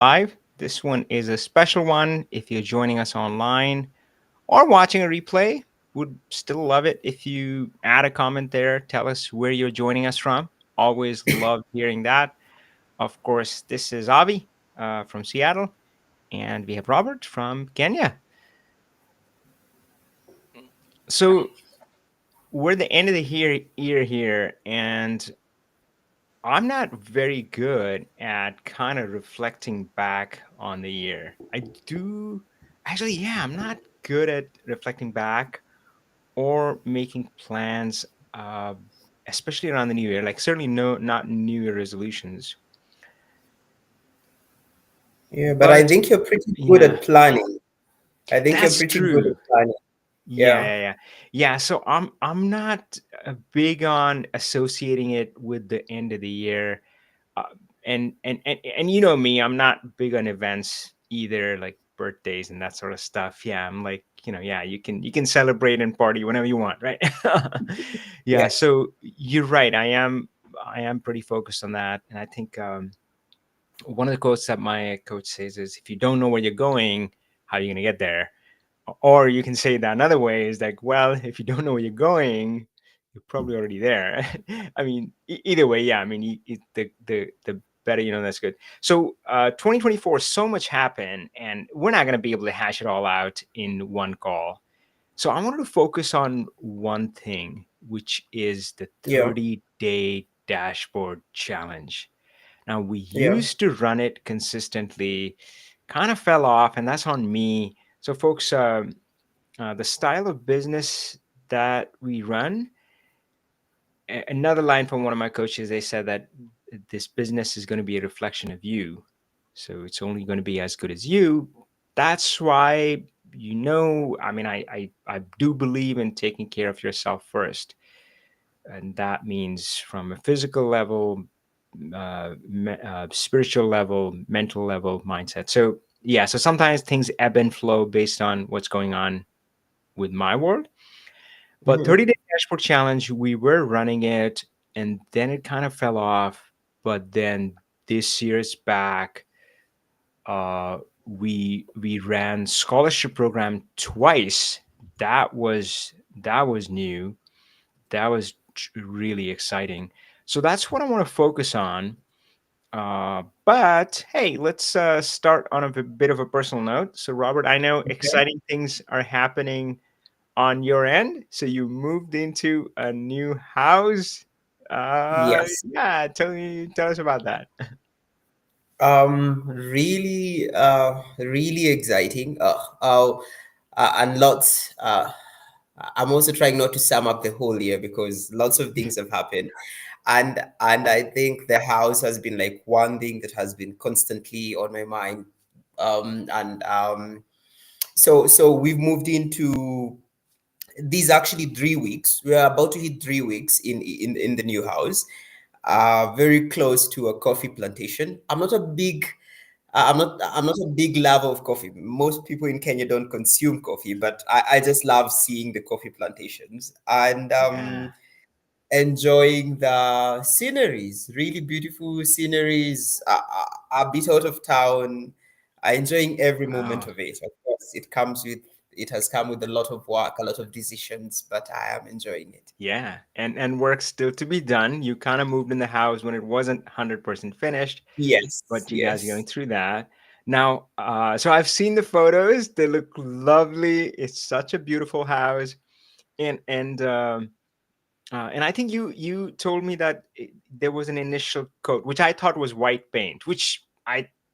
live. This one is a special one. If you're joining us online or watching a replay, would still love it if you add a comment there. Tell us where you're joining us from. Always love hearing that. Of course, this is Avi from Seattle, and we have Robert from Kenya. So we're the end of the year here, and I'm not very good at kind of reflecting back on the year. I do actually, yeah, I'm not good at reflecting back or making plans, uh, especially around the new year. Like certainly no, not New Year resolutions. Yeah, but I But think you're pretty good yeah, at planning. I think you're that's pretty good true. at planning. Yeah, Yeah. yeah, yeah. Yeah, so I'm not big on associating it with the end of the year. uh, and you know me, I'm not big on events either, like birthdays and that sort of stuff. Yeah, I'm like, yeah, you can celebrate and party whenever you want, right? Yeah, Yes. so you're right. I am pretty focused on that, and I think one of the quotes that my coach says is, if you don't know where you're going, how are you going to get there? Or you can say that another way is like, well, if you don't know where you're going, you're probably already there. I mean, either way, yeah. I mean, the better you know, that's good. So, 2024, so much happened, and we're not going to be able to hash it all out in one call. So, I wanted to focus on one thing, which is the Yeah. 30-day dashboard challenge. Now, we Yeah. used to run it consistently, kind of fell off, and that's on me. So, folks, the style of business that we run, another line from one of my coaches, they said that this business is going to be a reflection of you. So it's only going to be as good as you. That's why, I mean, I do believe in taking care of yourself first. And that means from a physical level, spiritual level, mental level, mindset. So, yeah, so sometimes things ebb and flow based on what's going on with my world. But Mhm. 30-day dashboard challenge, we were running it, and then it kind of fell off. But then this year's back, we ran scholarship program twice. That was new. That was really exciting. So that's what I want to focus on. But hey, let's start on a bit of a personal note. So, Robert, I know Okay. exciting things are happening on your end. So you moved into a new house. Yes. Yeah, tell us about that. Really exciting. And lots. I'm also trying not to sum up the whole year because lots of things have happened, and I think the house has been like one thing that has been constantly on my mind. And So we've moved into these actually 3 weeks. We are about to hit 3 weeks in the new house. Very close to a coffee plantation. I'm not a big lover of coffee. Most people in Kenya don't consume coffee, but I just love seeing the coffee plantations and Yeah. enjoying the sceneries, really beautiful sceneries, a bit out of town, enjoying every moment Wow. of it. Of course, it has come with a lot of work, a lot of decisions, but I am enjoying it. Yeah, and work still to be done. You kind of moved in the house when it wasn't 100% finished, Yes, but you guys are going yes, through that. Now, so I've seen the photos. They look lovely. It's such a beautiful house. And I think you told me that there was an initial coat, which I thought was white paint, which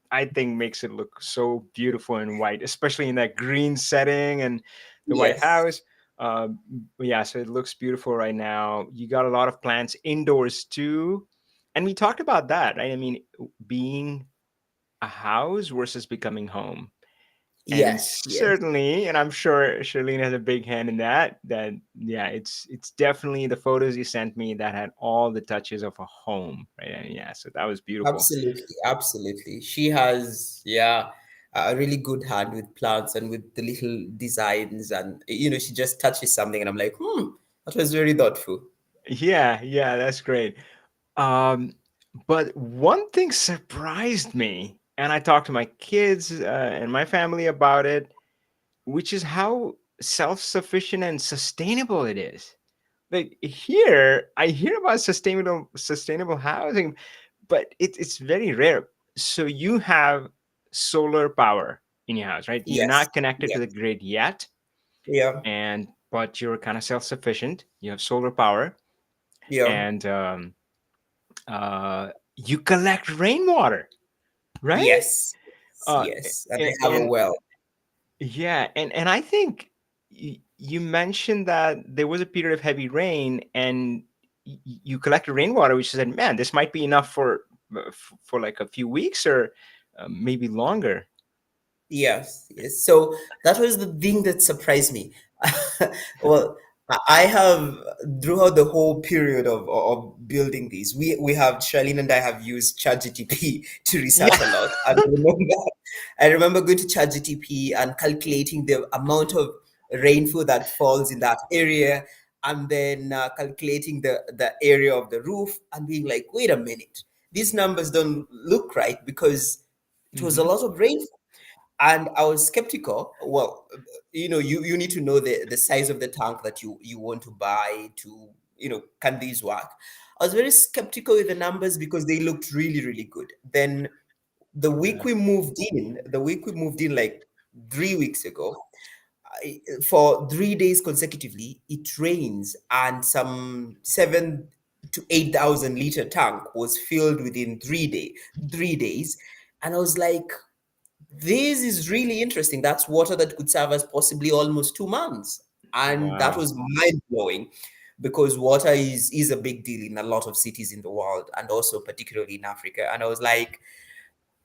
I think makes it look so beautiful in white, especially in that green setting and the White yes. House. Um, yeah, so it looks beautiful right now. You got a lot of plants indoors too, and we talked about that, right? I mean, being a house versus becoming home. And Yes, yes. certainly, and I'm sure Charlene has a big hand in that. That yeah, it's definitely the photos you sent me that had all the touches of a home, right? And yeah, so that was beautiful. Absolutely, absolutely. She has, yeah, a really good hand with plants and with the little designs, and she just touches something, and I'm like, that was very thoughtful. Yeah, yeah, that's great. Um, but one thing surprised me. and I talk to my kids and my family about it, which is how self-sufficient and sustainable it is. Like here, I hear about sustainable housing, but it's very rare. So you have solar power in your house, right? You're Yes. not connected to Yeah. the grid yet, Yeah. and but you're kind of self-sufficient. You have solar power, Yeah. and you collect rainwater, right? Yes. Uh, Yes. And they have a and well. yeah, and I think you mentioned that there was a period of heavy rain, and you collected rainwater, which said, "Man, this might be enough for like a few weeks or maybe longer." Yes, yes. So that was the thing that surprised me. Well, I have throughout the whole period of building these, we have Charlene and I have used ChatGTP to research Yeah. a lot. And I remember going to ChatGTP and calculating the amount of rainfall that falls in that area, and then calculating the area of the roof, and being like, wait a minute, these numbers don't look right because it was a Hmm. lot of rainfall, and I was skeptical. Well, you need to know the size of the tank that you want to buy to, can these work? I was very skeptical with the numbers because they looked really, really good. Then Yeah. the week we moved in, like 3 weeks ago, for 3 days consecutively, it rains, and some 7 to 8 thousand liter tank was filled within 3 days, and I was like, this is really interesting. That's water that could serve us possibly almost 2 months. And that Wow. was mind blowing because water is a big deal in a lot of cities in the world, and also particularly in Africa. And I was like,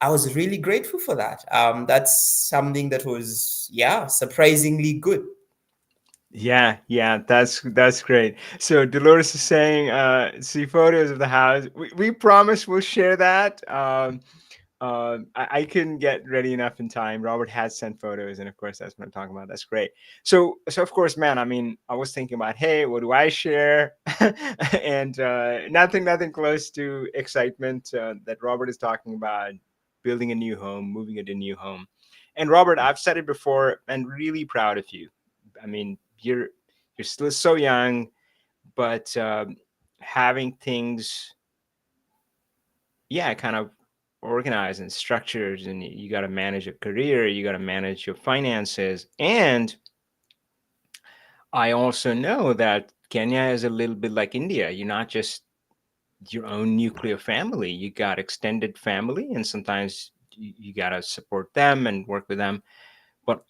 I was really grateful for that. That's something that was, yeah, surprisingly good. Yeah, yeah, that's great. So Dolores is saying, see photos of the house. We promise we'll share that. I couldn't get ready enough in time. Robert has sent photos, and of course, that's what I'm talking about. That's great. So of course, man. I mean, I was thinking about, hey, what do I share? And nothing close to excitement that Robert is talking about, building a new home, moving into a new home. And Robert, I've said it before, and really proud of you. I mean, you're still so young, but having things, yeah, kind of organized and structured, and you got to manage your career, you got to manage your finances. And I also know that Kenya is a little bit like India. You're not just your own nuclear family, you got extended family, and sometimes you got to support them and work with them. But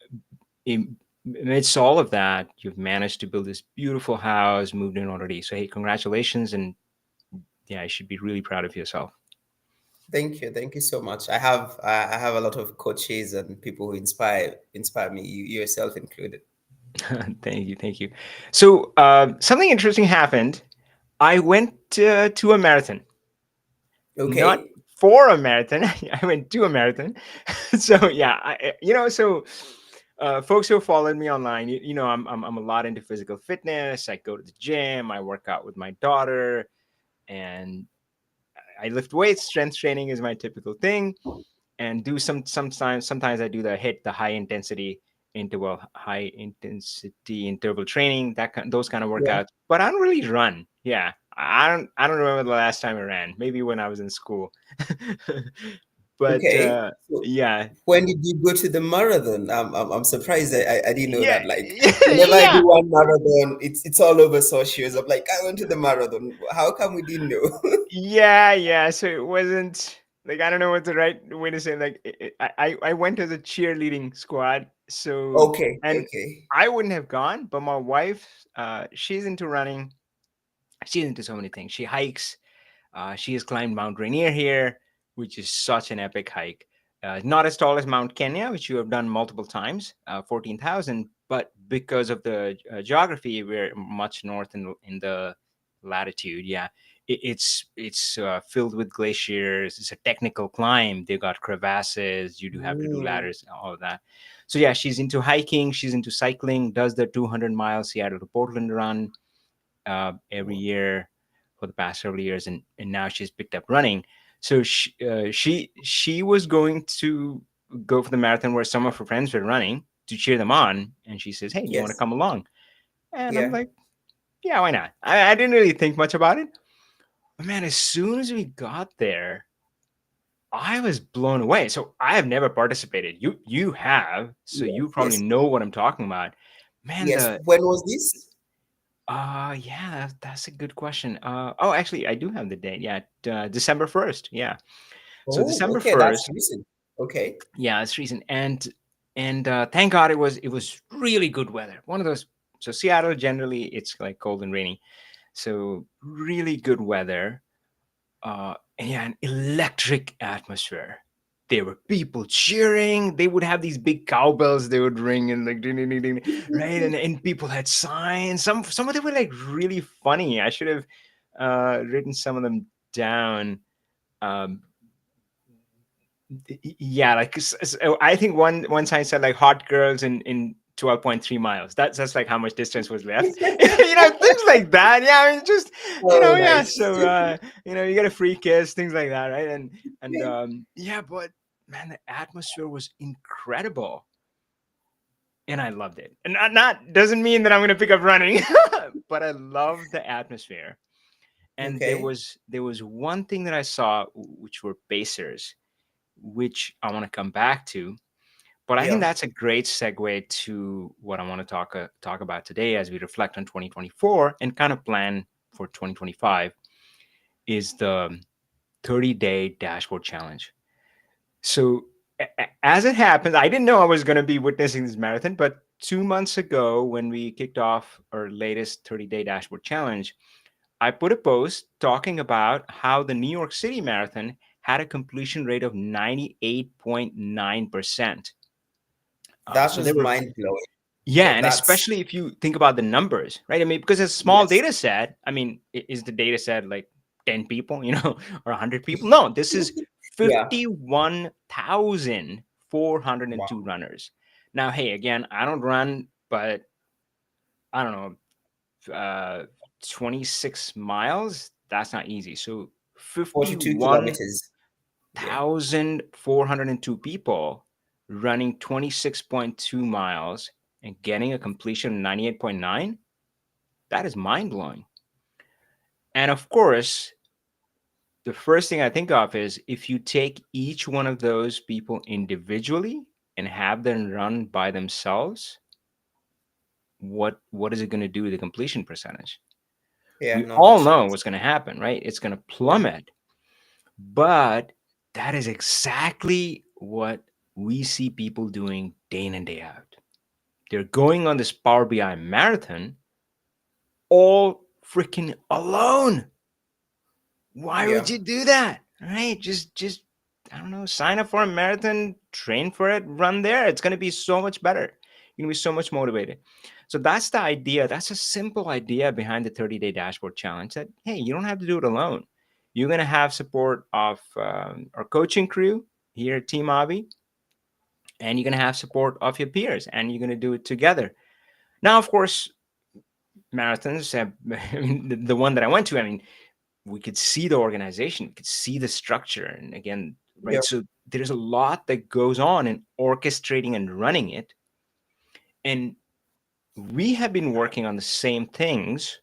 amidst all of that, you've managed to build this beautiful house, moved in already. So hey, congratulations, and yeah, you should be really proud of yourself. Thank you so much. I have a lot of coaches and people who inspire me, you yourself included. Thank you, thank you. So something interesting happened. I went to a marathon, not Okay. for a marathon. I went to a marathon. So yeah, so folks who followed me online, I'm a lot into physical fitness. I go to the gym, I work out with my daughter, and I lift weights. Strength training is my typical thing, and do sometimes I do the high intensity interval training, those kind of Yeah. workouts. But I don't really run. Yeah, I don't remember the last time I ran. Maybe when I was in school. But Okay. So yeah, when did you go to the marathon? I'm surprised I didn't know yeah, that. Like, whenever I do yeah. one marathon, it's all over socials. I'm like, I went to the marathon. How come we didn't know? Yeah. So it wasn't like, I don't know what the right way to say it. Like I went to the cheerleading squad. So, Okay, and okay. I wouldn't have gone, but my wife, she's into running. She's into so many things. She hikes. She has climbed Mount Rainier here, which is such an epic hike. Not as tall as Mount Kenya, which you have done multiple times, 14,000, but because of the geography, we're much north in the latitude. Yeah, it's filled with glaciers. It's a technical climb. They got crevasses. You do have to do Mm, ladders, all of that. So yeah, she's into hiking. She's into cycling. Does the 200 mile Seattle to Portland run every year for the past several years, and now she's picked up running. So she was going to go for the marathon where some of her friends were running to cheer them on, and she says, "Hey, do you want to Yes. come along?" And I'm Yeah. like, "Yeah, why not?" I didn't really think much about it, but man, as soon as we got there, I was blown away. So I have never participated. You have, so you Yes. probably Yes. know what I'm talking about. Man, Yes. the When was this? yeah, that's a good question. Oh, actually, I do have the date. Yeah, December 1st. Yeah, so Oh, December okay. That's 1st. recent. Okay. Yeah, it's recent, and thank God it was really good weather. One of those. So Seattle generally it's like cold and rainy. So really good weather. And yeah, an electric atmosphere. There were people cheering. They would have these big cowbells they would ring and like ding, ding, ding, ding, right, and people had signs. Some of them were like really funny. I should have written some of them down. Um, yeah, like I think one sign said like hot girls in 12.3 miles. That's like how much distance was left. Things like that. Yeah, I mean, just Oh, yeah. nice. So you get a free kiss, things like that, right? And yeah, but man, the atmosphere was incredible, and I loved it. And not doesn't mean that I'm gonna pick up running, but I love the atmosphere. And there Okay. was there was one thing that I saw, which were pacers, which I want to come back to. But I think Yeah. that's a great segue to what I want to talk about today as we reflect on 2024 and kind of plan for 2025 is the 30-day dashboard challenge. So as it happens, I didn't know I was going to be witnessing this marathon, but 2 months ago when we kicked off our latest 30-day dashboard challenge, I put a post talking about how the New York City Marathon had a completion rate of 98.9%. That So there was were mind blowing. Yeah, Yeah, and that's especially if you think about the numbers, right? I mean, because it's a small yes. data set. I mean, is the data set like 10 people, or 100 people? No, this is Yeah. 51,402 Wow. runners. Now, hey, again, I don't run, but I don't know, 26 miles, that's not easy. So 42 51 kilometers. Yeah. 1,402 people running 26.2 miles and getting a completion of 98.9, that is mind blowing. And of course, the first thing I think of is if you take each one of those people individually and have them run by themselves, what is it going to do to the completion percentage? Yeah, We no, all that's know right. what's going to happen, right? It's going to Yeah. plummet. But that is exactly what we see people doing day in and day out. They're going on this Power BI marathon all freaking alone. Why would Yeah. you do that? Right? Just I don't know, sign up for a marathon, train for it, run there. It's gonna be so much better. You're gonna be so much motivated. So that's the idea. That's a simple idea behind the 30-day dashboard challenge that hey, you don't have to do it alone. You're gonna have support of our coaching crew here at Team Avi, and you're gonna have support of your peers, and you're gonna do it together. Now, of course, marathons have I mean, the one that I went to, I mean, we could see the organization, we could see the structure. And again, Yeah. right? So there's a lot that goes on in orchestrating and running it. And we have been working on the same things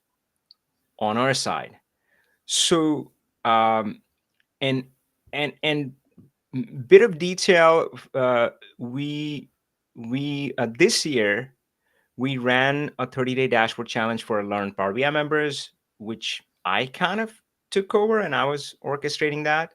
on our side. So, um, and, and bit of detail, this year, we ran a 30-day dashboard challenge for our Learn Power BI members, which I kind of took over and I was orchestrating that.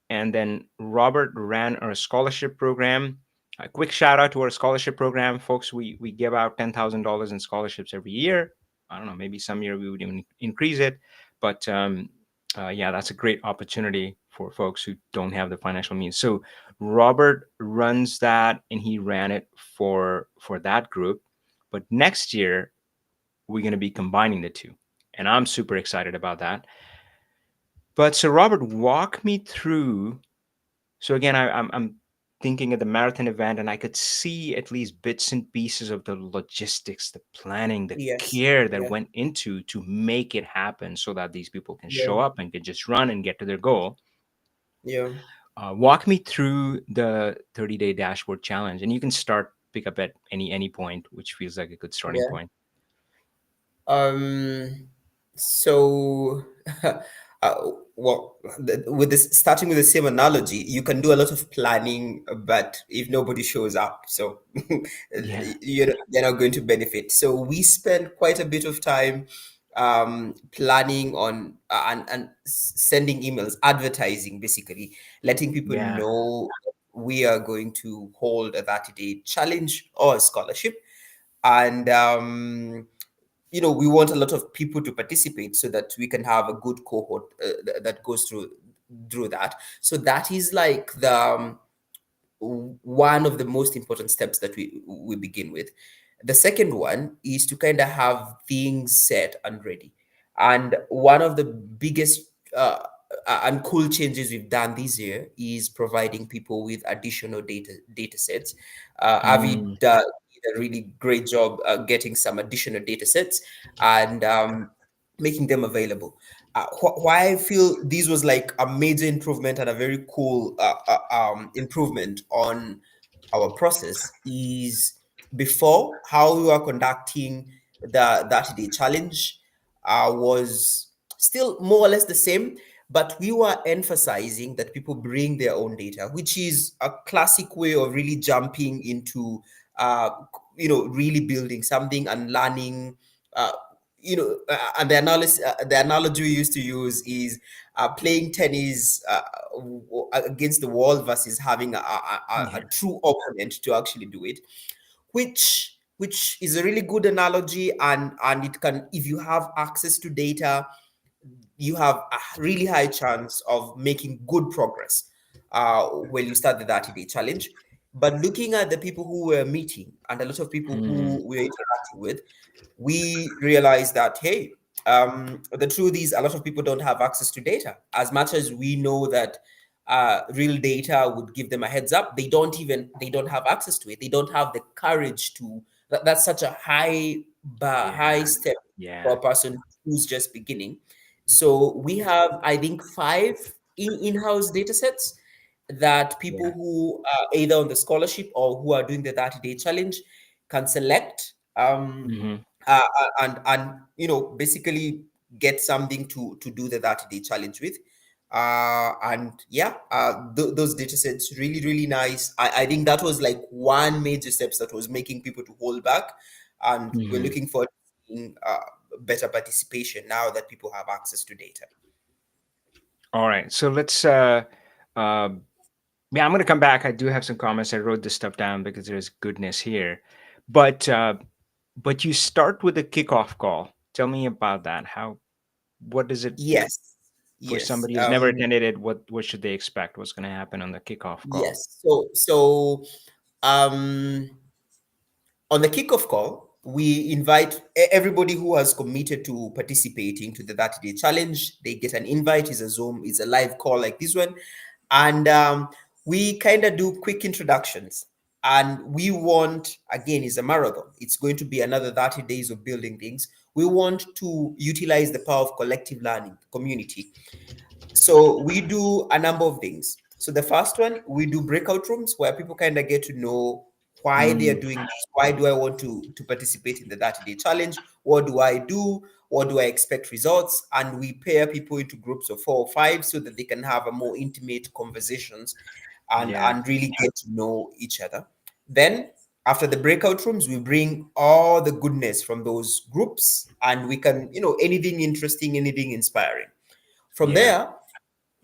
And then Robert ran our scholarship program. A quick shout out to our scholarship program, folks. We give out $10,000 in scholarships every year. I don't know, maybe some year we would even increase it, but yeah, that's a great opportunity for folks who don't have the financial means. So Robert runs that, and he ran it for that group. But next year we're going to be combining the two, and I'm super excited about that. But so Robert, walk me through. So again, I'm thinking of the marathon event, and I could see at least bits and pieces of the logistics, the planning, the Yes. care that Yeah. went into to make it happen, so that these people can Yeah. show up and can just run and get to their goal. Yeah. Walk me through the 30-day dashboard challenge, and you can start pick up at any point, which feels like a good starting Yeah. point. Um, so, well, with this, starting with the same analogy, you can do a lot of planning, but if nobody shows up, so Yeah, you're not going to benefit. So we spend quite a bit of time planning on and sending emails, advertising, basically letting people yeah, know we are going to hold a 30-day challenge or a scholarship. And we want a lot of people to participate so that we can have a good cohort that goes through that. So that is like the one of the most important steps that we begin with. The second one is to kind of have things set and ready. And one of the biggest and cool changes we've done this year is providing people with additional data sets. Avi mm, did a really great job getting some additional data sets and making them available. Why I feel this was like a major improvement and a very cool improvement on our process is before how we were conducting the 30-day challenge was still more or less the same, but we were emphasizing that people bring their own data, which is a classic way of really jumping into uh, really building something and learning. uh, and the analogy we used to use is playing tennis against the wall versus having a yeah, true opponent to actually do it, which is a really good analogy. And it can, if you have access to data, you have a really high chance of making good progress when you start the 30-day challenge. But looking at the people who we're meeting and a lot of people mm, who we're interacting with, we realized that, hey, the truth is a lot of people don't have access to data. As much as we know that real data would give them a heads up, they don't have access to it. They don't have the courage to. That's such a high bar, high yeah, step for yeah, a person who's just beginning. So we have, I think, five in-house data sets that people yeah. who are either on the scholarship or who are doing the 30-day challenge can select, Hmm. and basically get something to do the 30-day challenge with. And yeah, those data sets really, really nice. I think that was like one major steps that was making people to hold back, and we're Hmm. looking forward to seeing better participation now that people have access to data. All right, so let's. Uh, yeah, I'm gonna come back. I do have some comments. I wrote this stuff down because there's goodness here, but you start with a kickoff call. Tell me about that. What is it Yes, for yes, somebody who's never attended it? What should they expect? What's going to happen on the kickoff call? yes. So um on the kickoff call, we invite everybody who has committed to participating to the 30-day challenge. They get an invite. It's a Zoom, it's a live call like this one. And we kind of do quick introductions. And we want, again, it's a marathon. It's going to be another 30 days of building things. We want to utilize the power of collective learning, community. So we do a number of things. So the first one, we do breakout rooms where people kind of get to know why they are Mm, doing this. Why do I want to participate in the 30-day challenge? What do I do? What do I expect results? And we pair people into groups of 4 or 5 so that they can have a more intimate conversations yeah. and really get to know each other. Then after the breakout rooms, we bring all the goodness from those groups, and we can, anything interesting, anything inspiring. From Yeah. there,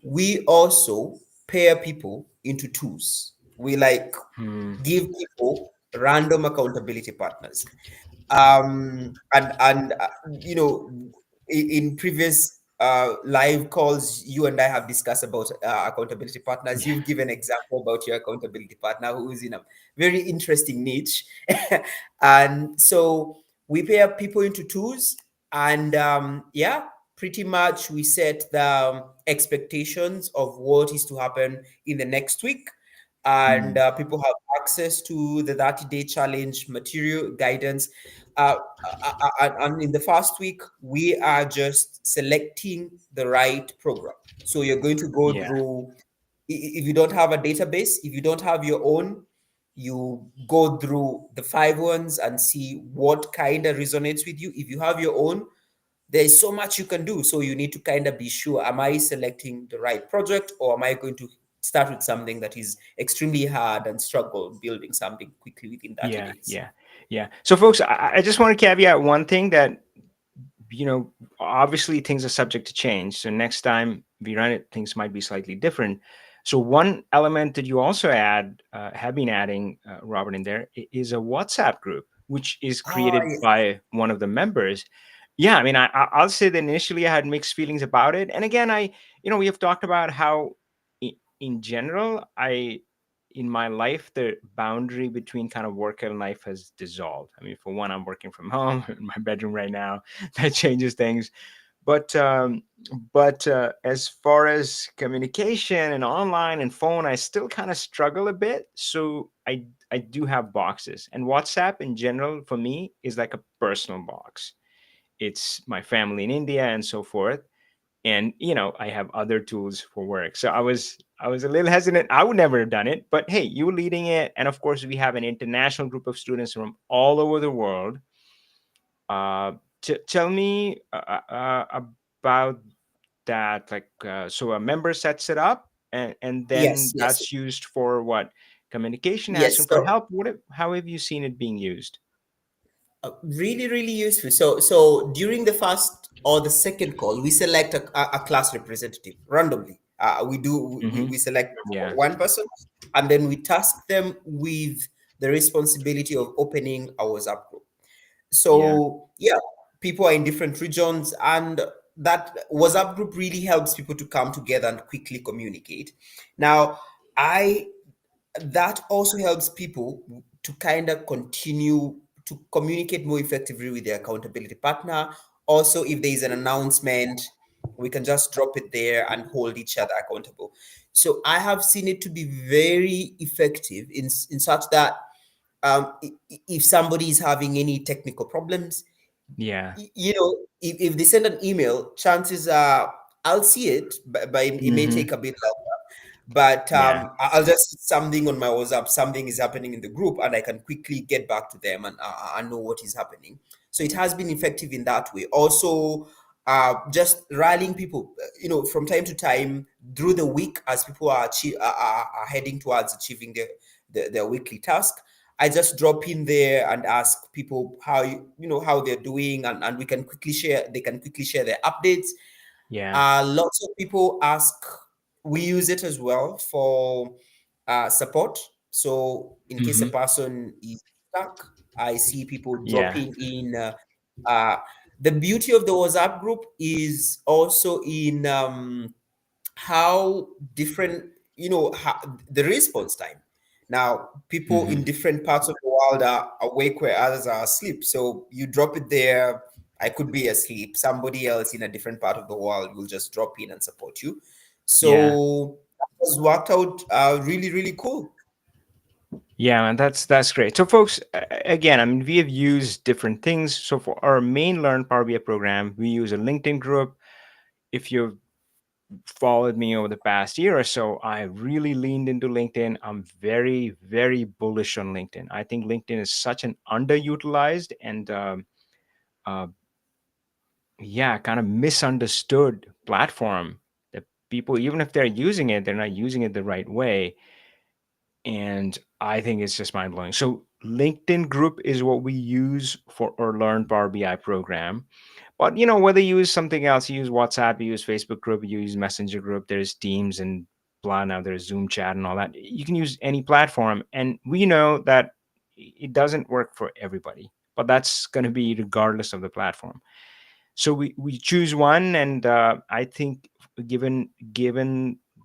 we also pair people into twos. We like Mm, give people random accountability partners. And in previous live calls, you and I have discussed about accountability partners. yeah. You've given example about your accountability partner who is in a very interesting niche. And so we pair people into twos, and yeah, pretty much we set the expectations of what is to happen in the next week. And Mm, people have access to the 30-day challenge material guidance. uh, and in the first week, we are just selecting the right program. So you're going to go yeah. through. If you don't have a database, if you don't have your own, you go through the 5 ones and see what kind of resonates with you. If you have your own, there's so much you can do. So you need to kind of be sure, am I selecting the right project, or am I going to start with something that is extremely hard and struggle building something quickly within 30 Yeah, days? yeah, yeah. So, folks, I just want to caveat one thing that, you know, obviously things are subject to change. So next time we run it, things might be slightly different. So one element that you also have been adding, Robert, in there is a WhatsApp group, which is Oh, created by one of the members. Yeah, I mean, I'll say that initially I had mixed feelings about it, and again, we have talked about how, in general, in my life, the boundary between kind of work and life has dissolved. I mean, for one, I'm working from home in my bedroom right now. That changes things. But as far as communication and online and phone, I still kind of struggle a bit. So I do have boxes, and WhatsApp in general for me is like a personal box. It's my family in India and so forth, and I have other tools for work. So I was a little hesitant. I would never have done it, but hey, you were leading it, and of course we have an international group of students from all over the world. uh Tell me about that. Like, so a member sets it up, and then yes, yes, that's used for what? Communication, yes. asking for So help. How have you seen it being used? really, really useful. So during the first or the second call, we select a class representative randomly. We Hmm. select Yeah, one person, and then we task them with the responsibility of opening our WhatsApp group. yeah. So yeah, people are in different regions, and that WhatsApp group really helps people to come together and quickly communicate. Now, I that also helps people to kind of continue to communicate more effectively with their accountability partner. Also, if there is an announcement, we can just drop it there and hold each other accountable. So I have seen it to be very effective in such that if somebody is having any technical problems, Yeah. if they send an email, chances are I'll see it, but it may Hmm. take a bit longer. But Yeah. I'll just see something on my WhatsApp, something is happening in the group, and I can quickly get back to them and I know what is happening. So it has been effective in that way. Also, just rallying people, from time to time through the week as people are heading towards achieving their weekly task. I just drop in there and ask people how they're doing, and we can quickly share. They can quickly share their updates. Yeah. Lots of people ask. We use it as well for support. So in case a Hmm. person is stuck, I see people Yeah. dropping in. Uh, the beauty of the WhatsApp group is also in how different, how, the response time. Now people in Hmm. different parts of the world are awake where others are asleep, so you drop it there. I could be asleep, somebody else in a different part of the world will just drop in and support you. Yeah. So that has worked out really, really cool. Yeah, man, that's great. So, folks, again, I mean, we have used different things. So, for our main Learn Power BI program, we use a LinkedIn group. If you've followed me over the past year or so, I really leaned into LinkedIn. I'm very, very bullish on LinkedIn. I think LinkedIn is such an underutilized and, uh, yeah, kind of misunderstood platform that people, even if they're using it, they're not using it the right way. And I think it's just mind blowing. So LinkedIn group is what we use for our Learn Power BI program. But whether you use something else, you use WhatsApp, you use Facebook group, you use Messenger group, there's Teams and blah, now there's Zoom chat and all that. You can use any platform. And we know that it doesn't work for everybody, but that's going to be regardless of the platform. So we choose one, and I think, given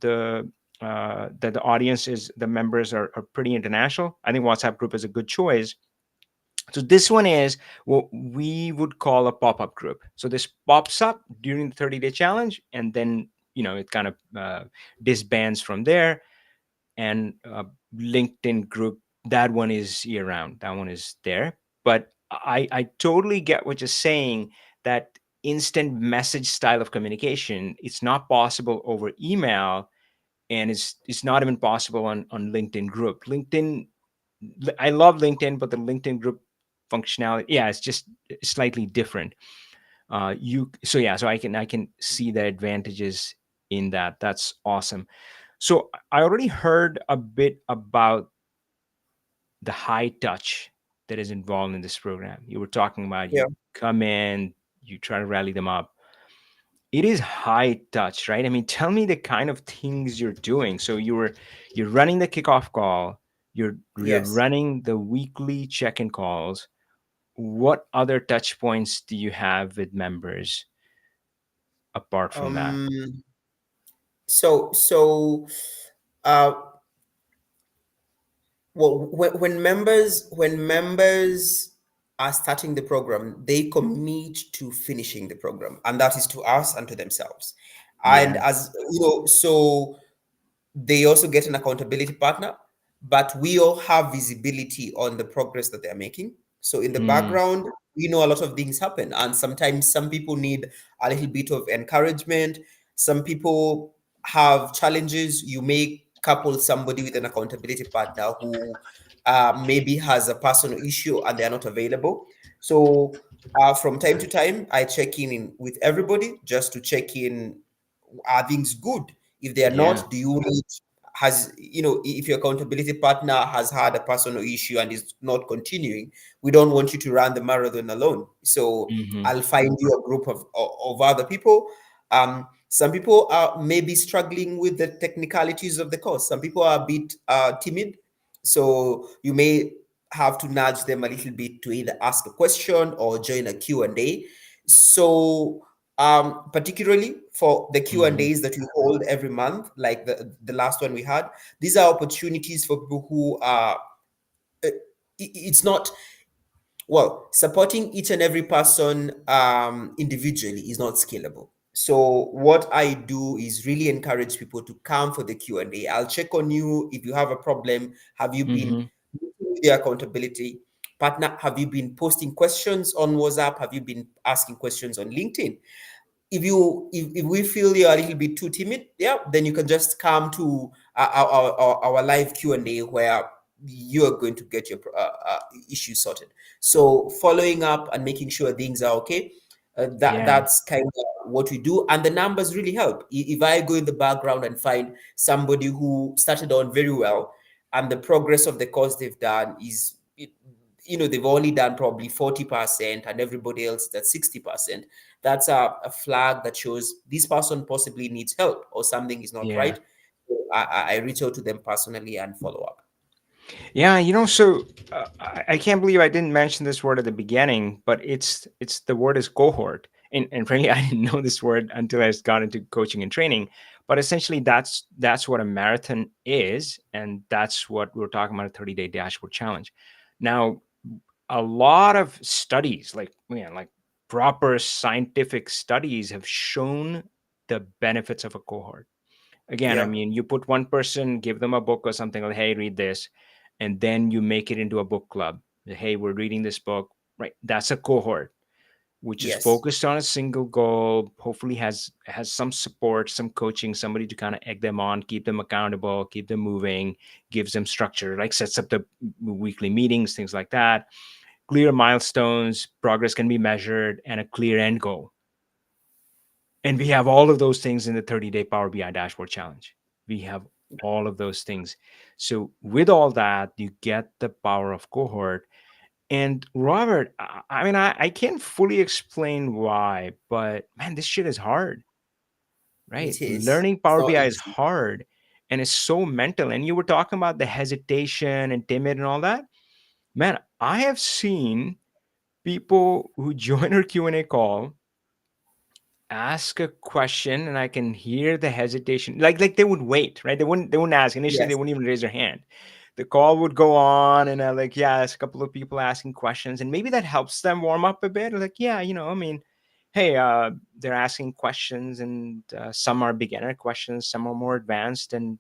the that the audience is the members are pretty international, I think WhatsApp group is a good choice. So this one is what we would call a pop-up group. So this pops up during the 30-day challenge, and then it kind of disbands from there. And LinkedIn group, that one is year round. That one is there. But I totally get what you're saying, that instant message style of communication, it's not possible over email. and it's not even possible on LinkedIn group. I love LinkedIn, but the LinkedIn group functionality, yeah, it's just slightly different. You so yeah, so I can see the advantages in that. That's awesome. So I already heard a bit about the high touch that is involved in this program. You were talking about Yeah. you come in, you try to rally them up. It is high touch, right? I mean, tell me the kind of things you're doing. So you're running the kickoff call, you're Yes. running the weekly check-in calls. What other touch points do you have with members apart from that? Um. So, uh, well, when members are starting the program, they commit to finishing the program, and that is to us and to themselves. And Yeah. as you know, so they also get an accountability partner, but we all have visibility on the progress that they're making. So in the Mm, background, we know a lot of things happen, and sometimes some people need a little bit of encouragement. Some people have challenges. You may couple somebody with an accountability partner who maybe has a personal issue and they are not available. So from time to time, I check with everybody just to check in, are things good? If they are yeah. not, do you need, has, if your accountability partner has had a personal issue and is not continuing, we don't want you to run the marathon alone. So Hmm. I'll find you a group of other people. Some people are maybe struggling with the technicalities of the course. Some people are a bit timid, so you may have to nudge them a little bit to either ask a question or join a Q&A. So particularly for the Q and Hmm. A's that we hold every month, like the last one we had, these are opportunities for people who are. It's not, well, supporting each and every person individually is not scalable. So what I do is really encourage people to come for the Q&A. I'll check on you if you have a problem. Have you been Hmm. meeting with your accountability partner? Have you been posting questions on WhatsApp? Have you been asking questions on LinkedIn? If we feel you're a little bit too timid, yeah, then you can just come to our live Q&A where you are going to get your issues sorted. So following up and making sure things are okay, Yeah. that's kind of what we do, and the numbers really help. If I go in the background and find somebody who started on very well, and the progress of the course they've done is, they've only done probably 40% and everybody else that's 60%, that's a flag that shows this person possibly needs help or something is not Yeah. right. So I reach out to them personally and follow up. Yeah, so I can't believe I didn't mention this word at the beginning, but it's the word is cohort. And frankly, I didn't know this word until I got into coaching and training. But essentially, that's what a marathon is, and that's what we're talking about, a 30-day dashboard challenge. Now, a lot of studies, like man, like proper scientific studies, have shown the benefits of a cohort. Again, I Yeah. mean, you put one person, give them a book or something like, hey, read this, and then you make it into a book club. Hey, we're reading this book, right? That's a cohort which is Yes. focused on a single goal, hopefully has some support, some coaching, somebody to kind of egg them on, keep them accountable, keep them moving, gives them structure, like sets up the weekly meetings, things like that, clear milestones, progress can be measured, and a clear end goal. And we have all of those things in the 30-day Power BI dashboard challenge. We have all of those things. So with all that, you get the power of cohort. And Robert, I mean, I can't fully explain why, but man, this shit is hard, right? It is. Learning It's Power not BI is easy. hard and it's so mental. And you were talking about the hesitation and timid and all that. Man, I have seen people who join our Q&A call ask a question and I can hear the hesitation. Like they would wait, right? They wouldn't ask. Initially, they Yes. wouldn't even raise their hand. The call would go on and I like, yeah, it's a couple of people asking questions. And maybe that helps them warm up a bit. Like, yeah, I mean, hey, they're asking questions and some are beginner questions, some are more advanced. And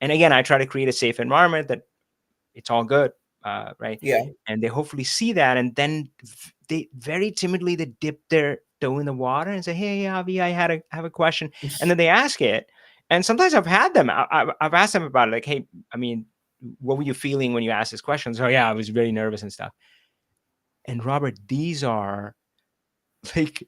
again, I try to create a safe environment that it's all good, right? Yeah. And they hopefully see that, and then they very timidly they dip their toe in the water and say, "Hey, Avi, I have a question," and then they ask it, And sometimes I've had them. I've asked them about it, like, hey, I mean, what were you feeling when you asked this question? So yeah, I was very nervous and stuff. And Robert, these are like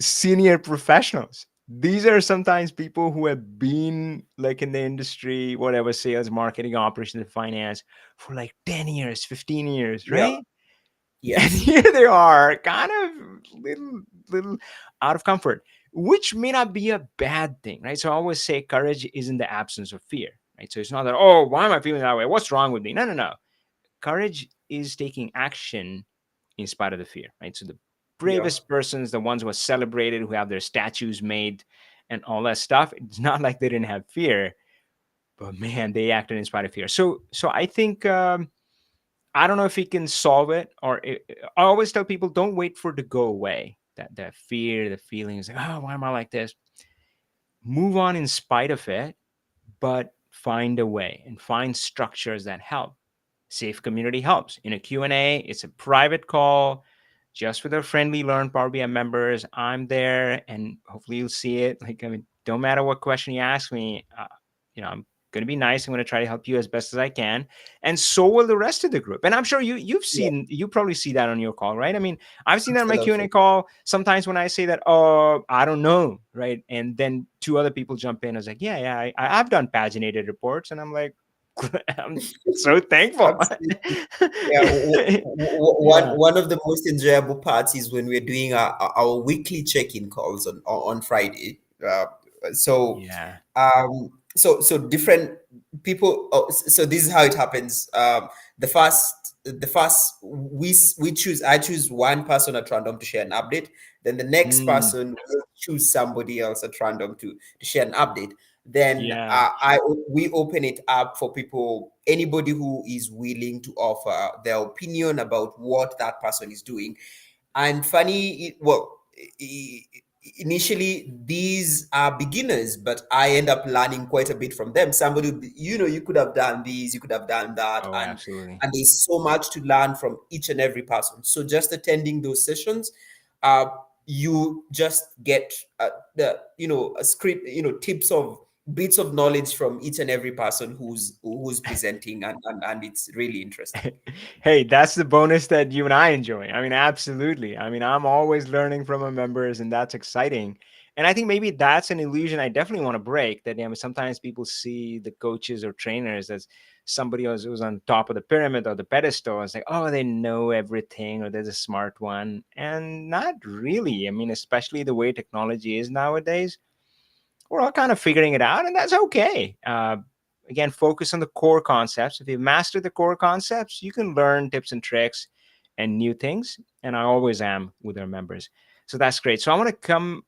senior professionals. These are sometimes people who have been like in the industry, whatever, sales, marketing, operations, and finance for like 10 years, 15 years, Yeah. right? And Yes. here they are, kind of little out of comfort, which may not be a bad thing, right? So I always say courage isn't the absence of fear, right? So it's not that, oh, why am I feeling that way? What's wrong with me? No, no, no. Courage is taking action in spite of the fear, right? So the Yeah. bravest persons, the ones who are celebrated, who have their statues made and all that stuff, it's not like they didn't have fear, but man, they acted in spite of fear. So I think I don't know if he can solve it, or I always tell people don't wait for it to go away. That fear, the feelings, like, oh, why am I like this? Move on in spite of it, but find a way and find structures that help. Safe Community helps. In a Q&A, it's a private call just with our friendly Learn Power BI members. I'm there, and hopefully you'll see it. Like, I mean, don't matter what question you ask me, I'm going to be nice. I'm going to try to help you as best as I can, and so will the rest of the group. And I'm sure Yeah. you probably see that on your call, right? I mean, I've seen that on my Q&A Absolutely. call. Sometimes when I say that, oh, I don't know, right, and then two other people jump in. I was like, yeah, I've done paginated reports, and I'm like, I'm so thankful. Absolutely. Yeah, Yeah. one of the most enjoyable parts is when we're doing our weekly check-in calls on Friday. So, Yeah. so different people. Oh, so this is how it happens. The first we choose. I choose one person at random to share an update. Then the next Mm, person will choose somebody else at random to share an update. Then yeah. we open it up for people, anybody who is willing to offer their opinion about what that person is doing. And funny, initially these are beginners, but I end up learning quite a bit from them. Somebody, you could have done this, you could have done that, Oh, and absolutely. and there's so much to learn from each and every person. So just attending those sessions, uh, you just get a script, tips of bits of knowledge from each and every person who's presenting, and it's really interesting. Hey, that's the bonus that you and I enjoy. I mean, absolutely. I mean, I'm always learning from our members, and that's exciting. And I think maybe that's an illusion I definitely want to break. That, sometimes people see the coaches or trainers as somebody who's on top of the pyramid or the pedestal. It's like, oh, they know everything, or there's a smart one, and not really. I mean, especially the way technology is nowadays, we're all kind of figuring it out, and that's okay. Again, focus on the core concepts. If you master the core concepts, you can learn tips and tricks and new things. And I always am with our members, so that's great. So I want to come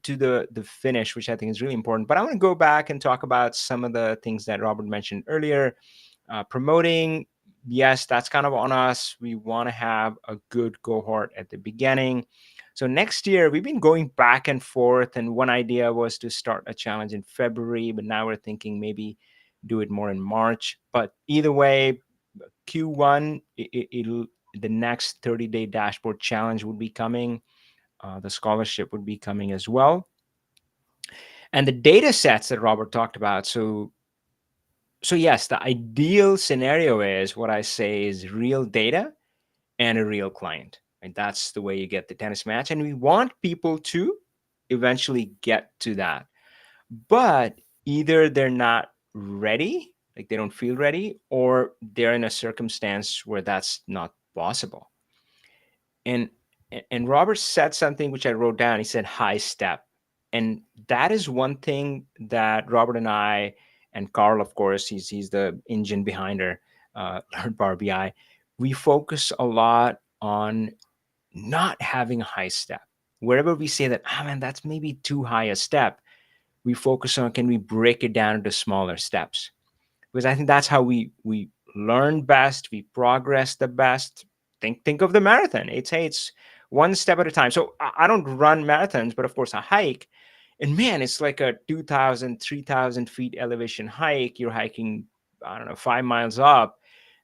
to the finish, which I think is really important. But I want to go back and talk about some of the things that Robert mentioned earlier. Promoting, yes, that's kind of on us. We want to have a good cohort at the beginning. So next year, we've been going back and forth, and one idea was to start a challenge in February, but now we're thinking maybe do it more in March. But either way, Q1, it'll the next 30-day dashboard challenge would be coming. The scholarship would be coming as well, and the data sets that Robert talked about. So yes, the ideal scenario is what I say is real data and a real client. And that's the way you get the tennis match. And we want people to eventually get to that. But either they're not ready, like they don't feel ready, or they're in a circumstance where that's not possible. And and Robert said something which I wrote down. He said high step. And that is one thing that Robert and I, and Carl, of course, he's the engine behind our Learn Power BI. We focus a lot on not having a high step. Wherever we say that, ah, man, that's maybe too high a step, we focus on, can we break it down into smaller steps? Because I think that's how we learn best, we progress the best. Think of the marathon. It's one step at a time. So I don't run marathons, but of course I hike. And man, it's like a 2,000, 3,000 feet elevation hike. You're hiking, I don't know, 5 miles up,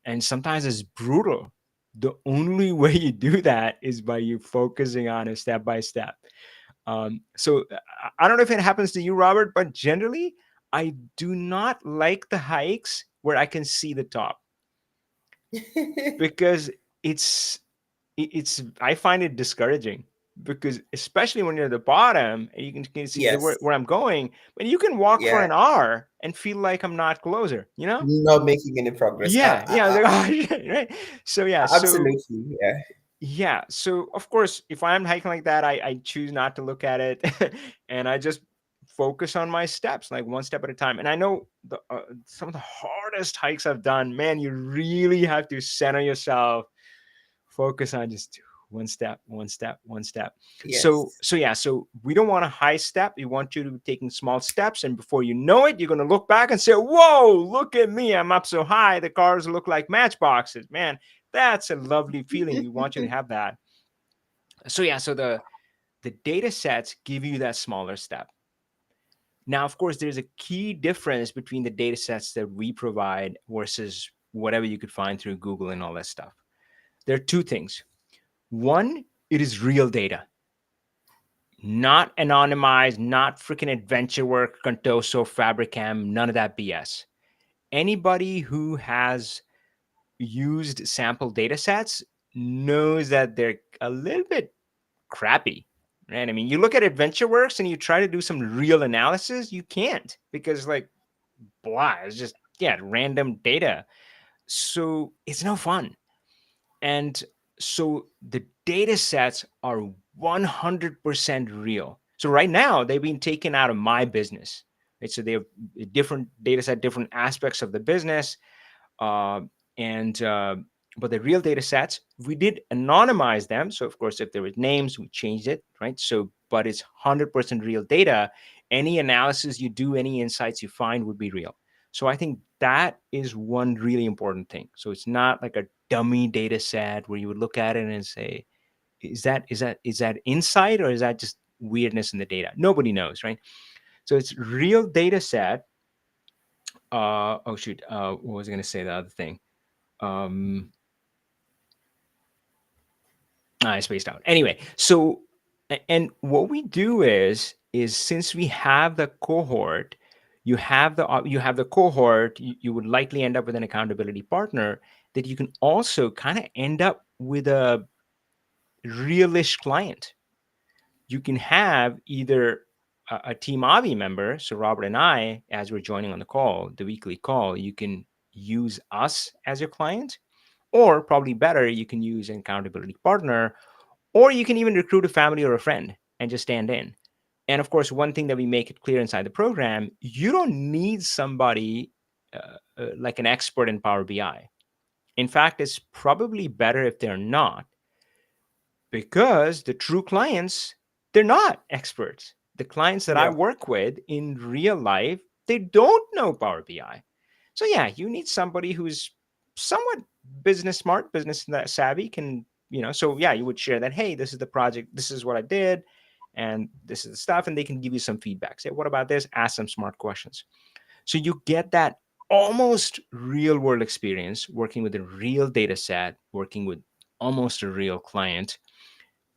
and sometimes it's brutal. The only way you do that is by you focusing on it step by step. So I don't know if it happens to you, Robert, but generally I do not like the hikes where I can see the top, because it's it's I find it discouraging, because especially when you're at the bottom and you can see Yes. where I'm going, but you can walk for Yeah. an hour and feel like I'm not closer, you know? Not making any progress. Yeah, yeah, like, oh, shit, right. So yeah, Absolutely. Yeah. so of course, if I'm hiking like that, I choose not to look at it, and I just focus on my steps, like one step at a time. And I know some of the hardest hikes I've done, man, you really have to center yourself, focus on just one step, one step, one step. So Yes. so yeah, so we don't want a high step. We want you to be taking small steps, and before you know it, you're going to look back and say, whoa, look at me, I'm up so high, the cars look like matchboxes, man. That's a lovely feeling. We want you to have that. So yeah, so the data sets give you that smaller step. Now, of course, there's a key difference between the data sets that we provide versus whatever you could find through Google and all that stuff. There are two things. One, it is real data, not anonymized, not freaking adventure work, Contoso, Fabricam, none of that BS. Anybody who has used sample data sets knows that they're a little bit crappy, right? I mean, you look at AdventureWorks and you try to do some real analysis, you can't, because like blah, it's just yeah, random data. So it's no fun. And so the data sets are 100% real. So right now they've been taken out of my business. Right? So they have different data set, different aspects of the business, uh, and but the real data sets, we did anonymize them. So of course, if there was names, we changed it, right? So, but it's 100% real data. Any analysis you do, any insights you find would be real. So I think that is one really important thing. So it's not like a dummy data set where you would look at it and say, is that insight, or is that just weirdness in the data? Nobody knows, right? So it's real data set. Oh shoot, what was I going to say? The other thing. Um, I spaced out. Anyway, so and what we do is since we have the cohort, you have the cohort, you would likely end up with an accountability partner that you can also kind of end up with a realish client. You can have either a Team Avi member, so Robert and I, as we're joining on the call, the weekly call, you can use us as your client, or probably better, you can use an accountability partner, or you can even recruit a family or a friend and just stand in. And of course, one thing that we make it clear inside the program, you don't need somebody like an expert in Power BI. In fact, it's probably better if they're not, because the true clients, they're not experts. The clients that I Yeah. work with in real life, they don't know Power BI. So yeah, you need somebody who's somewhat business smart, business savvy, can, so yeah, you would share that, hey, this is the project, this is what I did, and this is the stuff, and they can give you some feedback. Say, what about this? Ask some smart questions. So you get that almost real world experience working with a real data set, working with almost a real client.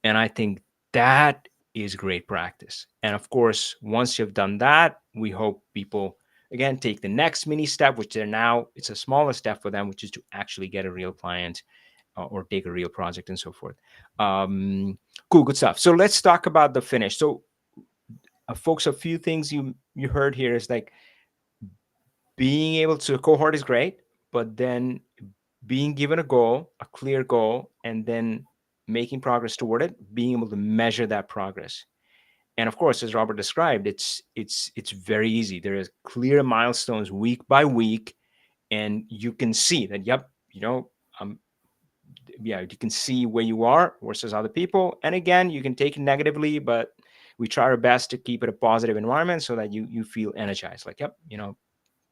And I think that is great practice. And of course, once you've done that, we hope people again take the next mini step, which they're now, it's a smaller step for them, which is to actually get a real client, or take a real project and so forth. Cool, good stuff. So let's talk about the finish. So, folks, a few things you heard here is like being able to, cohort is great, but then being given a goal, a clear goal, and then making progress toward it, being able to measure that progress. And of course, as Robert described, it's very easy. There is clear milestones week by week, and you can see that. Yep, um, yeah, you can see where you are versus other people. And again, you can take it negatively, but we try our best to keep it a positive environment so that you feel energized. Like, yep,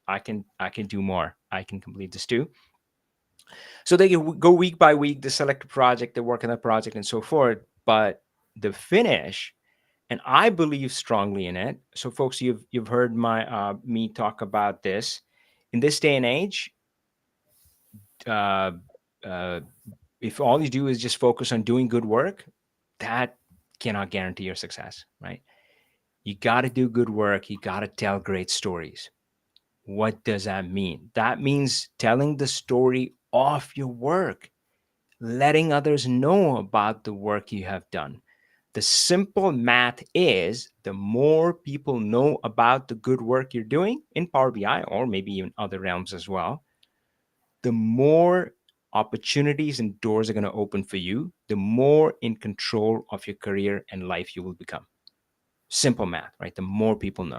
I can do more. I can complete this too. So they go week by week, they select a project, they work on that project and so forth. But the finish, and I believe strongly in it. So folks, you've heard my me talk about this. In this day and age, uh, uh, if all you do is just focus on doing good work, that cannot guarantee your success, right? You got to do good work. You got to tell great stories. What does that mean? That means telling the story of your work, letting others know about the work you have done. The simple math is the more people know about the good work you're doing in Power BI or maybe in other realms as well, the more opportunities and doors are going to open for you, the more in control of your career and life you will become. Simple math, right? The more people know.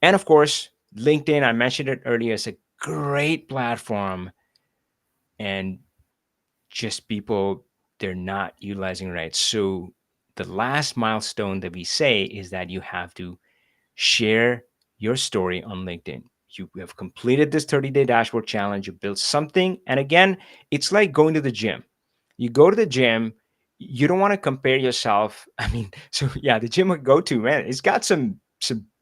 And of course, LinkedIn, I mentioned it earlier, is a great platform, and just people, they're not utilizing right. So the last milestone that we say is that you have to share your story on LinkedIn. You have completed this 30-day dashboard challenge, you built something. And again, it's like going to the gym. You go to the gym, you don't want to compare yourself. I mean, so yeah, the gym I go to, man, it's got some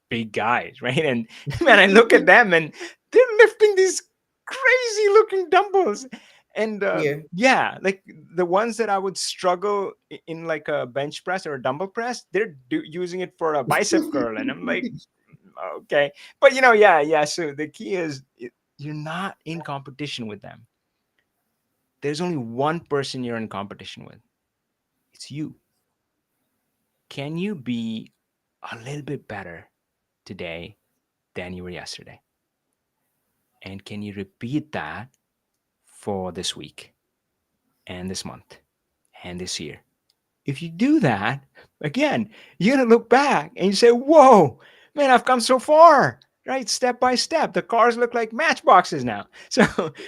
big guys, right? And man, I look at them and they're lifting these crazy looking dumbbells. And Yeah. yeah, like the ones that I would struggle in like a bench press or a dumbbell press, they're using it for a bicep curl, and I'm like, okay, but yeah, yeah. So the key is you're not in competition with them. There's only one person you're in competition with. It's you. Can you be a little bit better today than you were yesterday? And can you repeat that for this week and this month and this year? If you do that, again, you're going to look back and you say, whoa, man, I've come so far, right? Step by step. The cars look like matchboxes now. So,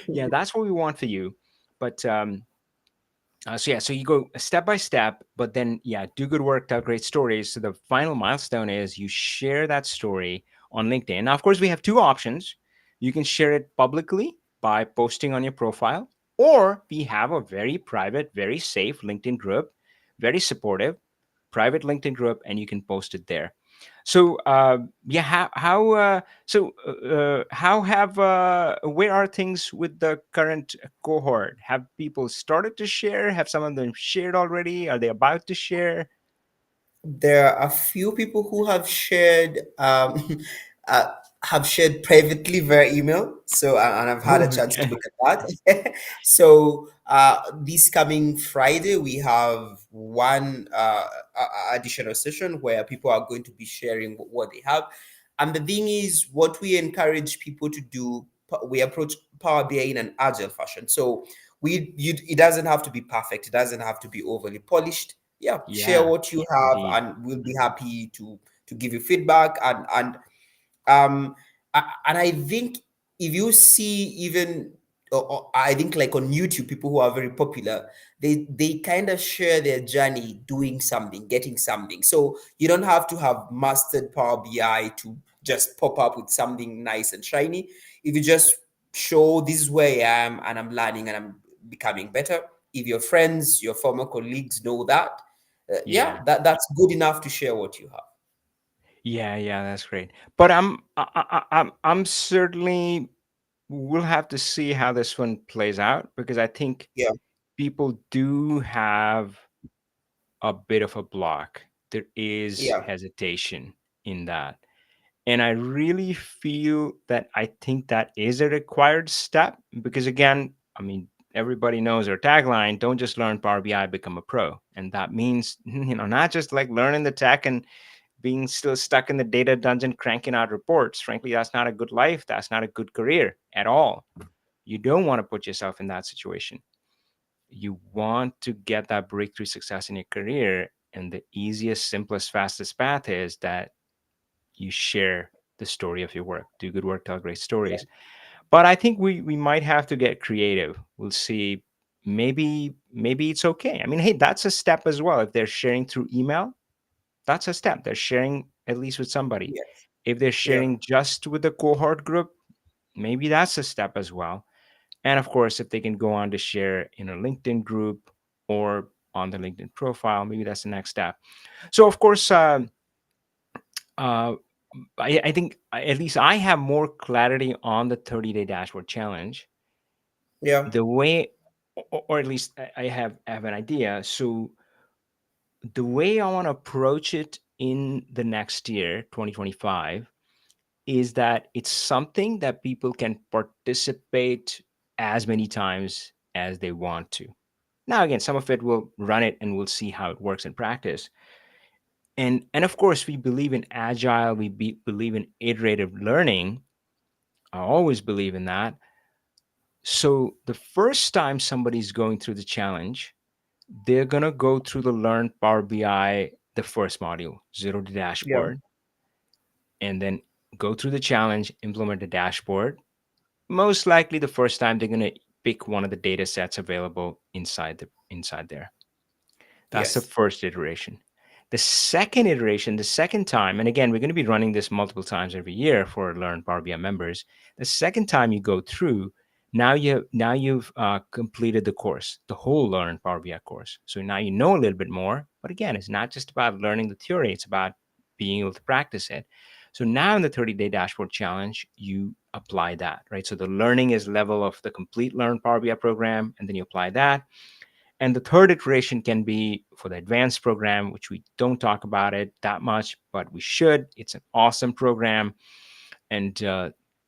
yeah, that's what we want for you. But so yeah, so you go step by step, but then yeah, do good work, tell great stories. So the final milestone is you share that story on LinkedIn. Now, of course, we have two options. You can share it publicly by posting on your profile, or we have a very private, very safe LinkedIn group, very supportive, private LinkedIn group, and you can post it there. So yeah, how have where are things with the current cohort? Have people started to share? Have some of them shared already? Are they about to share? There are a few people who uh, have shared privately via email. So and I've had a Oh, chance to okay. look at that. So this coming Friday we have one additional session where people are going to be sharing what they have. And the thing is, what we encourage people to do, we approach Power BI in an agile fashion. So it doesn't have to be perfect. It doesn't have to be overly polished. Yeah, share Yeah, what you have indeed. and we'll be happy to give you feedback. Um and I think if you see even I think like on YouTube, people who are very popular, they kind of share their journey doing something, getting something. So you don't have to have mastered Power BI to just pop up with something nice and shiny. If you just show this is where I am and I'm learning and I'm becoming better, if your friends, your former colleagues know that, yeah, Yeah, that's good enough to share what you have. yeah, yeah. That's great. But I'm certainly we'll have to see how this one plays out because I think Yeah, people do have a bit of a block. There is yeah, hesitation in that. And I really feel that I think that is a required step because, again, I mean, everybody knows our tagline, don't just learn Power BI, become a pro. And that means, not just like learning the tech and being still stuck in the data dungeon cranking out reports. Frankly, that's not a good life. That's not a good career at all. You don't want to put yourself in that situation. You want to get that breakthrough success in your career. And the easiest, simplest, fastest path is that you share the story of your work. Do good work, tell great yeah, stories. But I think we might have to get creative. We'll see. Maybe it's okay. I mean, hey, that's a step as well. If they're sharing through email, that's a step. They're sharing at least with somebody. yeah, If they're yeah, sharing just with the cohort group, maybe that's a step as well. And of course, if they can go on to share in a LinkedIn group or on the LinkedIn profile, maybe that's the next step. So, of course, uh, I think at least I have more clarity on the 30-day dashboard challenge. yeah, The way, or at least I have an idea. So the way I want to approach it in the next year, 2025, is that it's something that people can participate as many times as they want to. Now, again, some of it will run it and we'll see how it works in practice. And of course, we believe in agile, believe in iterative learning. I always believe in that. So the first time somebody's going through the challenge, they're going to go through the Learn Power BI, the first module, Zero to Yeah. Dashboard, and then go through the challenge, implement a dashboard. Most likely the first time they're going to pick one of the data sets available inside there. That's the Yes. first iteration. The second iteration, the second time, and again, we're going to be running this multiple times every year for Learn Power BI members. The second time you go through, now you've completed the course, the whole Learn Power BI course. So now you know a little bit more. But again, it's not just about learning the theory; it's about being able to practice it. So now in the 30-day dashboard challenge, you apply that, right? So the learning is level of the complete Learn Power BI program, and then you apply that. And the third iteration can be for the advanced program, which we don't talk about it that much, but we should. It's an awesome program. And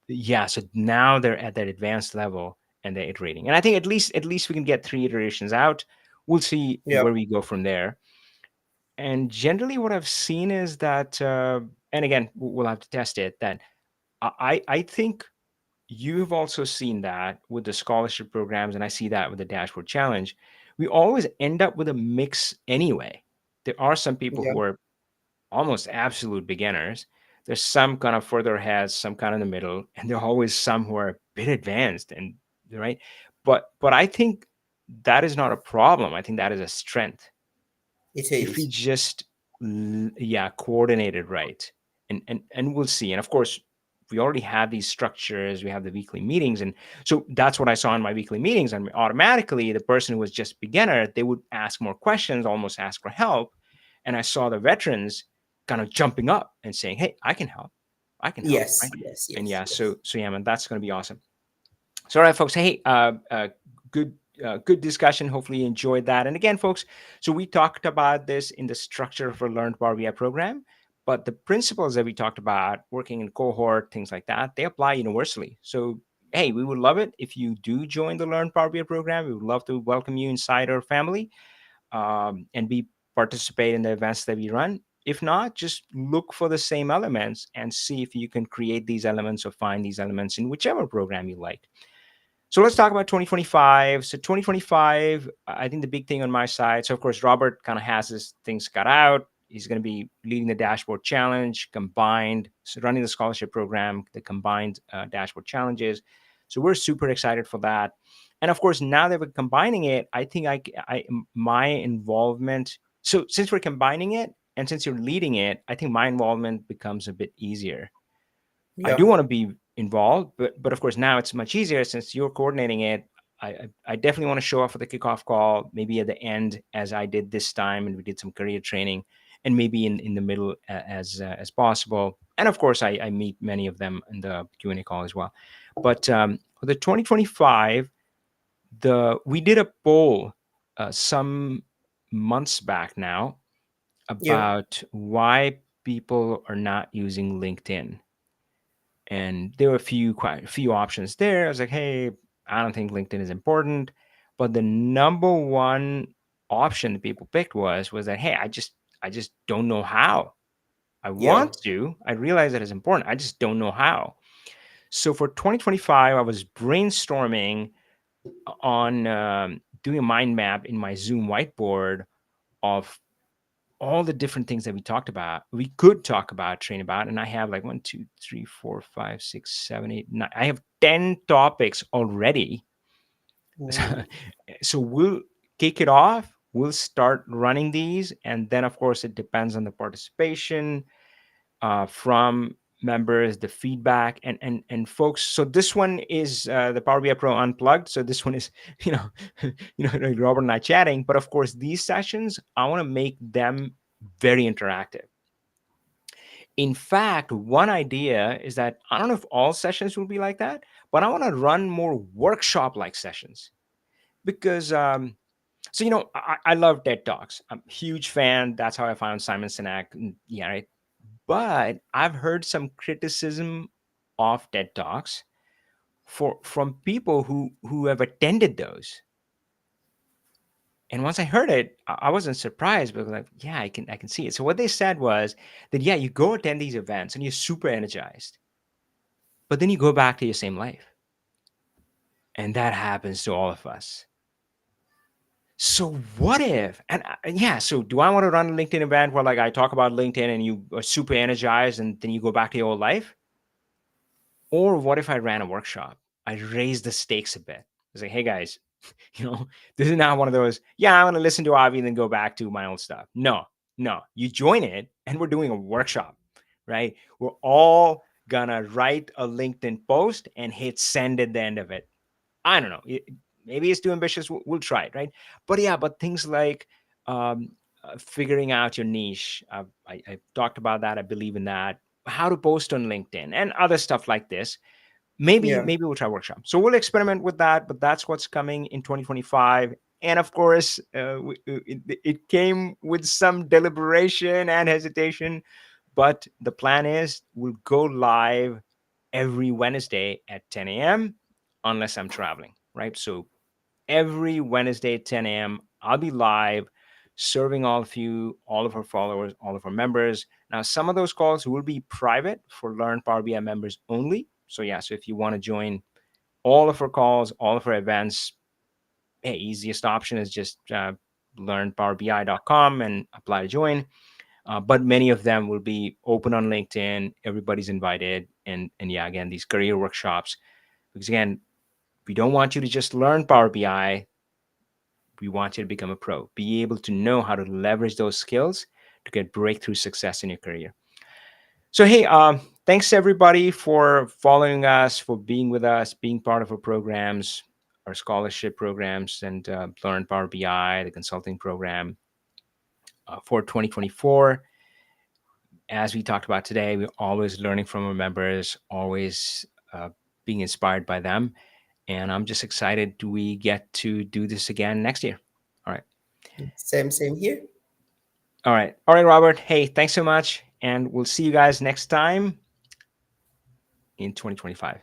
yeah, so now they're at that advanced level and they're iterating. And I think at least we can get 3 iterations out. We'll see Yeah. where we go from there. And generally, what I've seen is that, and again, we'll have to test it. That I think you've also seen that with the scholarship programs, and I see that with the dashboard challenge. We always end up with a mix anyway. There are some people Yeah. who are almost absolute beginners. There's some kind of further ahead, some kind of in the middle, and there are always some who are a bit advanced and right. But I think that is not a problem. I think that is a strength It if we is. just yeah, coordinate it right. And we'll see. And of course, we already have these structures, we have the weekly meetings, and so that's what I saw in my weekly meetings. And automatically the person who was just beginner, they would ask more questions, almost ask for help. And I saw the veterans kind of jumping up and saying, hey, I can help, Yes. right? Yes. And Yes. yeah, Yes. so yeah, man, that's going to be awesome. So, all right, folks. Hey, good, good discussion. Hopefully, you enjoyed that. And again, folks, so we talked about this in the structure of a Learned Power BI program, but the principles that we talked about, working in cohort, things like that, they apply universally. So, hey, we would love it if you do join the Learned Power BI program. We would love to welcome you inside our family and be participate in the events that we run. If not, just look for the same elements and see if you can create these elements or find these elements in whichever program you like. So let's talk about 2025. So 2025, I think the big thing on my side. So of course, Robert kind of has his things cut out. He's going to be leading the dashboard challenge combined, so running the scholarship program, the combined dashboard challenges. So we're super excited for that. And of course, now that we're combining it, I think my involvement. So since we're combining it and since you're leading it, I think my involvement becomes a bit easier. I do Yeah. want to be involved, but of course now it's much easier since you're coordinating it. I definitely want to show up for the kickoff call, maybe at the end as I did this time, and we did some career training, and maybe in the middle as possible. And of course, I meet many of them in the Q&A call as well. But for the 2025, we did a poll some months back now Yeah. about why people are not using LinkedIn, and there were quite a few options there. I was like, hey, I don't think LinkedIn is important, but the number one option that people picked was that, hey, I just don't know how. I Yeah. want to. I realize that it's important. I just don't know how. So for 2025, I was brainstorming on doing a mind map in my Zoom whiteboard of all the different things that we could talk about, train about. And I have like 1, 2, 3, 4, 5, 6, 7, 8, 9. I have 10 topics already. Mm. So we'll kick it off. We'll start running these. And then, of course, it depends on the participation from members, the feedback, and folks. So this one is the Power BI Pro Unplugged. So this one is, you know, like Robert and I chatting. But of course, these sessions, I want to make them very interactive. In fact, one idea is that I don't know if all sessions will be like that, but I want to run more workshop-like sessions because So, I love TED Talks. I'm a huge fan. That's how I found Simon Sinek. Yeah, right. But I've heard some criticism of TED Talks from people who have attended those. And once I heard it, I wasn't surprised, but like, yeah, I can see it. So what they said was that, yeah, you go attend these events and you're super energized, but then you go back to your same life, and that happens to all of us. So what if, and yeah, so do I want to run a LinkedIn event where like I talk about LinkedIn and you are super energized and then you go back to your old life? Or what if I ran a workshop? I raised the stakes a bit. I was like, hey guys, you know, this is not one of those, yeah, I want to listen to Avi and then go back to my old stuff. No, no, you join it and we're doing a workshop, right? We're all gonna write a LinkedIn post and hit send at the end of it. I don't know. Maybe it's too ambitious. We'll try it, right? But yeah, but things like um, figuring out your niche. I've talked about that. I believe in that. How to post on LinkedIn and other stuff like this. Maybe Yeah. maybe we'll try workshop. So we'll experiment with that. But that's what's coming in 2025. And of course, it came with some deliberation and hesitation. But the plan is we'll go live every Wednesday at 10 a.m. unless I'm traveling, right? So every Wednesday at 10 a.m., I'll be live serving all of you, all of our followers, all of our members. Now, some of those calls will be private for Learn Power BI members only. So, yeah, so if you want to join all of our calls, all of our events, hey, easiest option is just learnpowerbi.com and apply to join. But many of them will be open on LinkedIn. Everybody's invited. And yeah, again, these career workshops, because again, we don't want you to just learn Power BI. We want you to become a pro, be able to know how to leverage those skills to get breakthrough success in your career. So, hey, thanks everybody for following us, for being with us, being part of our programs, our scholarship programs, and Learn Power BI, the consulting program for 2024. As we talked about today, we're always learning from our members, always being inspired by them. And I'm just excited do we get to do this again next year. All right. Same here. All right. All right, Robert. Hey, thanks so much. And we'll see you guys next time in 2025.